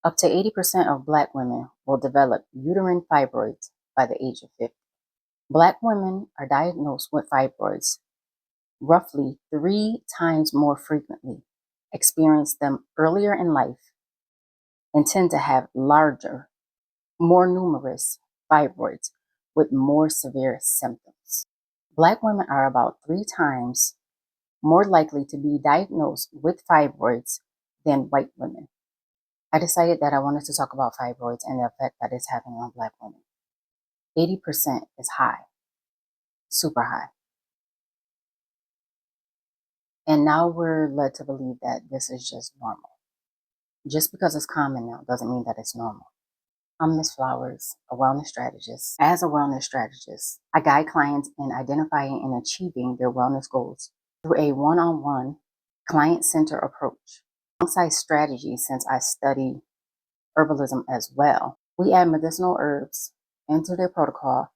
Up to 80% of Black women will develop uterine fibroids by the age of 50. Black women are diagnosed with fibroids roughly 3 times more frequently, experience them earlier in life, and tend to have larger, more numerous fibroids with more severe symptoms. Black women are about 3 times more likely to be diagnosed with fibroids than white women. I decided that I wanted to talk about fibroids and the effect that it's having on Black women. 80% is high, super high. And now we're led to believe that this is just normal. Just because it's common now doesn't mean that it's normal. I'm Miss Flowers, a wellness strategist. As a wellness strategist, I guide clients in identifying and achieving their wellness goals through a one-on-one, client-centered approach. Alongside strategy, since I study herbalism as well, we add medicinal herbs into their protocol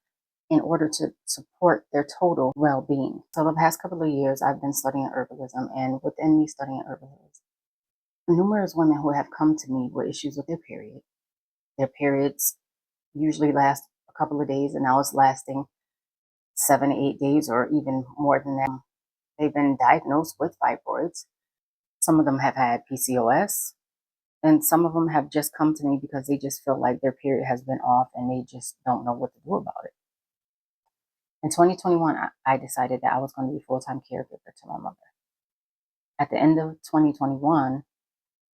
in order to support their total well-being. So the past couple of years, I've been studying herbalism, and within me studying herbalism, numerous women who have come to me with issues with their period. Their periods usually last a couple of days, and now it's lasting 7 to 8 days or even more than that. They've been diagnosed with fibroids. Some of them have had PCOS, and some of them have just come to me because they just feel like their period has been off and they just don't know what to do about it. In 2021, I decided that I was going to be a full-time caregiver to my mother. At the end of 2021,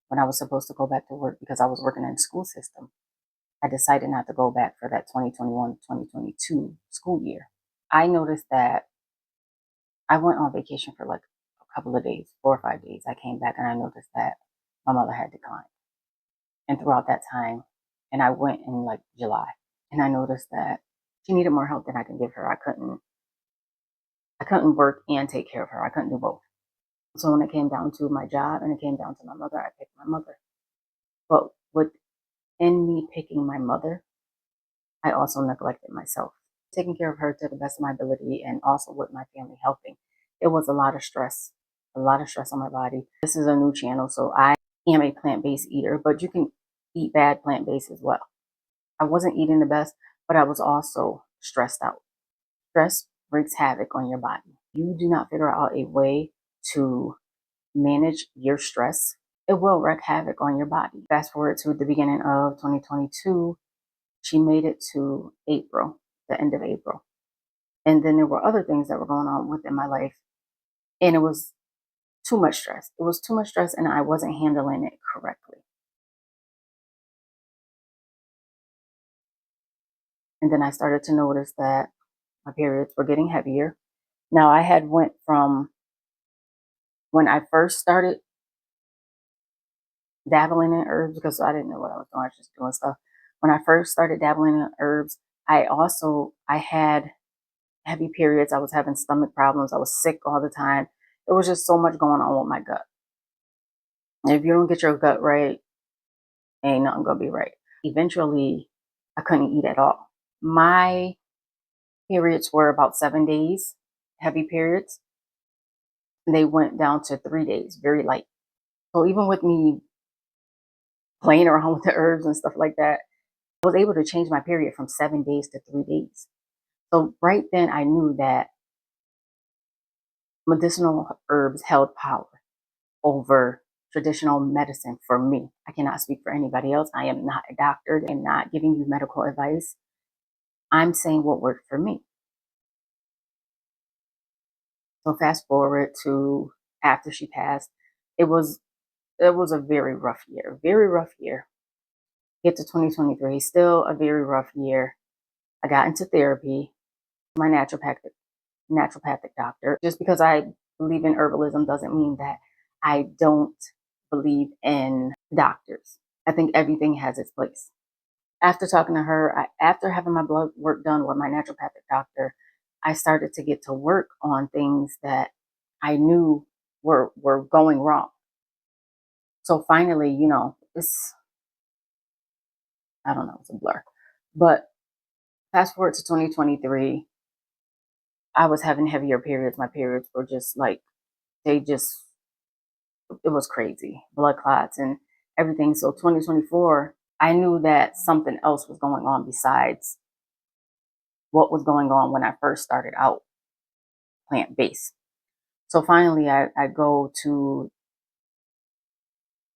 when I was supposed to go back to work because I was working in the school system, I decided not to go back for that 2021-2022 school year. I noticed that I went on vacation for like a couple of days, 4 or 5 days. I came back and I noticed that my mother had declined. And throughout that time, and I went in like July, and I noticed that she needed more help than I could give her. I couldn't work and take care of her. I couldn't do both. So when it came down to my job and it came down to my mother, I picked my mother. But within me picking my mother, I also neglected myself. Taking care of her to the best of my ability and also with my family helping. It was a lot of stress on my body. This is a new channel, so I am a plant-based eater, but you can eat bad plant-based as well. I wasn't eating the best, but I was also stressed out. Stress wreaks havoc on your body. You do not figure out a way to manage your stress, it will wreak havoc on your body. Fast forward to the beginning of 2022, she made it to April, the end of April. And then there were other things that were going on within my life. And it was too much stress. It was too much stress and I wasn't handling it correctly. And then I started to notice that my periods were getting heavier. Now I had went from when I first started dabbling in herbs, because I didn't know what I was doing. I was just doing stuff. When I first started dabbling in herbs, I had heavy periods. I was having stomach problems. I was sick all the time. There was just so much going on with my gut. And if you don't get your gut right, ain't nothing gonna be right. Eventually, I couldn't eat at all. My periods were about 7 days, heavy periods. They went down to 3 days, very light. So even with me playing around with the herbs and stuff like that, I was able to change my period from 7 days to 3 days. So right then I knew that medicinal herbs held power over traditional medicine for me. I cannot speak for anybody else. I am not a doctor. I'm not giving you medical advice. I'm saying what worked for me. So fast forward to after she passed, it was a very rough year, very rough year. Get to 2023, still a very rough year. I got into therapy, my naturopathic doctor. Just because I believe in herbalism doesn't mean that I don't believe in doctors. I think everything has its place. After talking to her, after having my blood work done with my naturopathic doctor, I started to get to work on things that I knew were going wrong. So finally, I don't know, it's a blur. But fast forward to 2023, I was having heavier periods. My periods were just like, it was crazy. Blood clots. And everything. So 2024, I knew that something else was going on besides what was going on when I first started out plant-based. So finally, I go to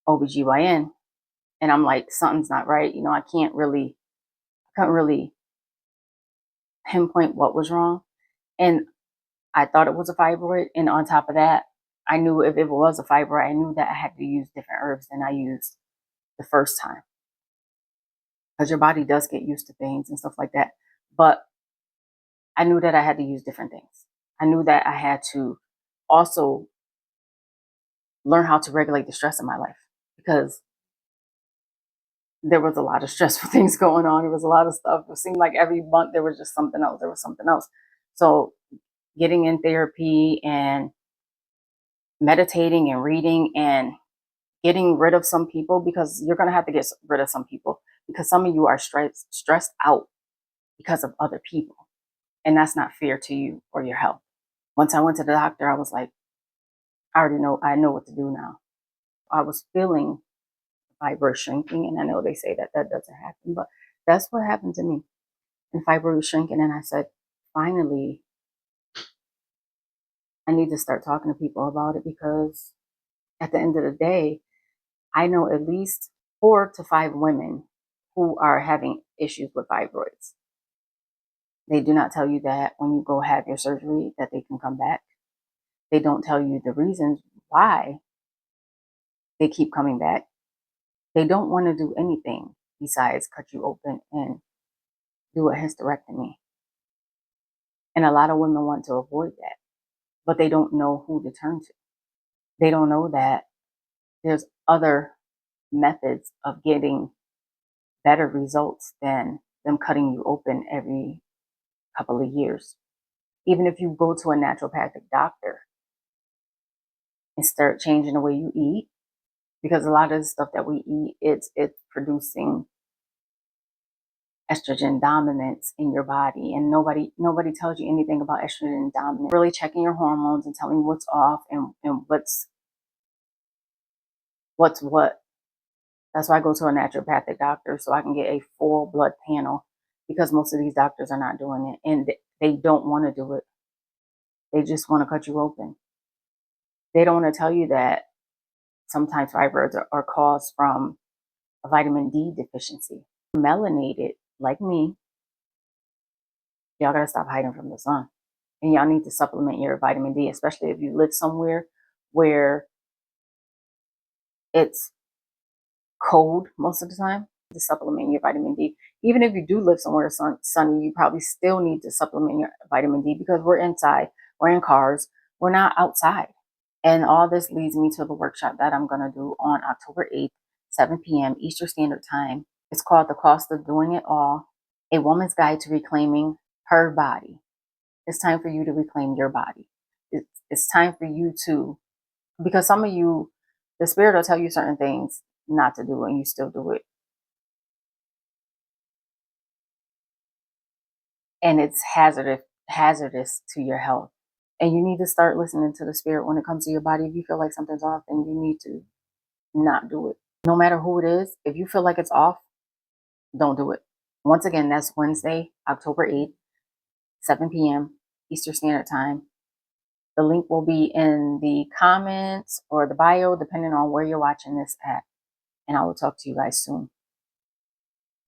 OBGYN and I'm like, something's not right. I couldn't really pinpoint what was wrong. And I thought it was a fibroid. And on top of that, I knew if it was a fibroid, I knew that I had to use different herbs than I used the first time. Because your body does get used to things and stuff like that. But I knew that I had to use different things. I knew that I had to also learn how to regulate the stress in my life, because there was a lot of stressful things going on. There was a lot of stuff. It seemed like every month there was just something else. There was something else. So getting in therapy and meditating and reading and getting rid of some people, because you're going to have to get rid of some people, because some of you are stressed out because of other people. And that's not fair to you or your health. Once I went to the doctor, I was like, I know what to do now. I was feeling fibroid shrinking, and I know they say that that doesn't happen, but that's what happened to me. And fibroid shrinking, and I said, finally, I need to start talking to people about it, because at the end of the day, I know at least 4 to 5 women who are having issues with fibroids. They do not tell you that when you go have your surgery that they can come back. They don't tell you the reasons why they keep coming back. They don't want to do anything besides cut you open and do a hysterectomy. And a lot of women want to avoid that, but they don't know who to turn to. They don't know that there's other methods of getting better results than them cutting you open every couple of years. Even if you go to a naturopathic doctor and start changing the way you eat, because a lot of the stuff that we eat, it's producing estrogen dominance in your body, and nobody tells you anything about estrogen dominance. Really checking your hormones and telling you what's off and what's what. That's why I go to a naturopathic doctor, so I can get a full blood panel, because most of these doctors are not doing it, and they don't want to do it. They just want to cut you open. They don't want to tell you that sometimes fibroids are caused from a vitamin D deficiency. Melanated like me, y'all gotta stop hiding from the sun. And y'all need to supplement your vitamin D, especially if you live somewhere where it's cold most of the time. To supplement your vitamin D. Even if you do live somewhere sunny, you probably still need to supplement your vitamin D, because we're inside, we're in cars, we're not outside. And all this leads me to the workshop that I'm going to do on October 8th, 7 p.m. Eastern Standard Time. It's called The Cost of Doing It All, A Woman's Guide to Reclaiming Her Body. It's time for you to reclaim your body. It's time for you to, because some of you, the spirit will tell you certain things not to do and you still do it. And it's hazardous to your health. And you need to start listening to the spirit when it comes to your body. If you feel like something's off, then you need to not do it. No matter who it is, if you feel like it's off, don't do it. Once again, that's Wednesday, October 8th, 7 p.m. Eastern Standard Time. The link will be in the comments or the bio, depending on where you're watching this at. And I will talk to you guys soon.